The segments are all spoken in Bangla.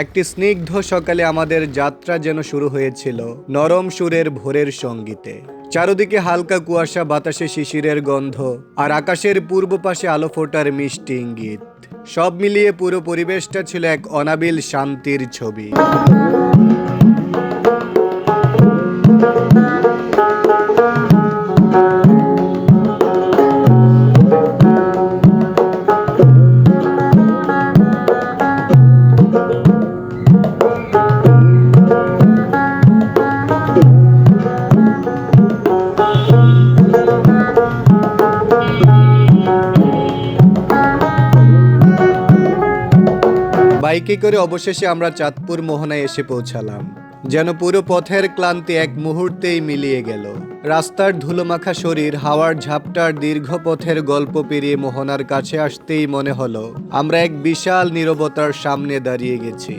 একটি স্নিগ্ধ সকালে আমাদের যাত্রা যেন শুরু হয়েছিল নরম সুরের ভোরের সঙ্গীতে। চারদিকে হালকা কুয়াশা, বাতাসে শিশিরের গন্ধ, আর আকাশের পূর্ব পাশে আলো ফোটার মিষ্টি ইঙ্গিত। সব মিলিয়ে পুরো পরিবেশটা ছিল এক অনাবিল শান্তির ছবি। বাইকে করে অবশেষে আমরা চাঁদপুর মোহনায় এসে পৌঁছালাম। যেন পুরো পথের ক্লান্তি এক মুহূর্তেই মিলিয়ে গেল। রাস্তার ধুলোমাখা শরীর, হাওয়ার ঝাপটার দীর্ঘ পথের গল্প পেরিয়ে মোহনার কাছে আসতেই মনে হলো আমরা এক বিশাল নীরবতার সামনে দাঁড়িয়ে গেছি।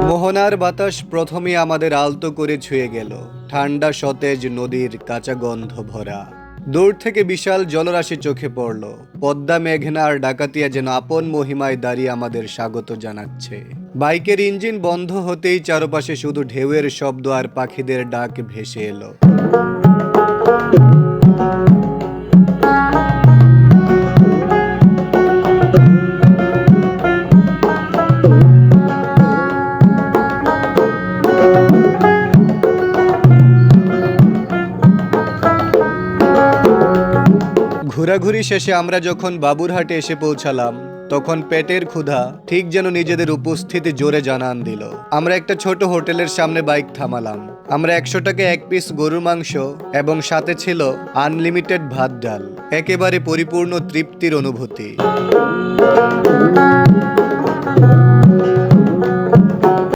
মোহনার বাতাস প্রথমে আমাদের আলতো করে ছুঁয়ে গেল। ঠান্ডা সতেজ নদীর কাঁচা গন্ধ ভরা। দূর থেকে বিশাল জলরাশি চোখে পড়ল। পদ্মা, মেঘনা আর ডাকাতিয়া যেন আপন মহিমায় দাঁড়িয়ে আমাদের স্বাগত জানাচ্ছে। বাইকের ইঞ্জিন বন্ধ হতেই চারপাশে শুধু ঢেউয়ের শব্দ আর পাখিদের ডাক ভেসে এলো। ঘোরাঘুরি শেষে আমরা যখন বাবুরহাটে এসে পৌঁছালাম, তখন পেটের ক্ষুধা ঠিক যেন নিজেদের উপস্থিতি জোরে জানান দিল। আমরা একটা ছোট হোটেলের সামনে বাইক থামালাম। আমরা 100 টাকা এক পিস গরুর মাংস এবং সাথে ছিল আনলিমিটেড ভাত ডাল। একেবারে পরিপূর্ণ তৃপ্তির অনুভূতি।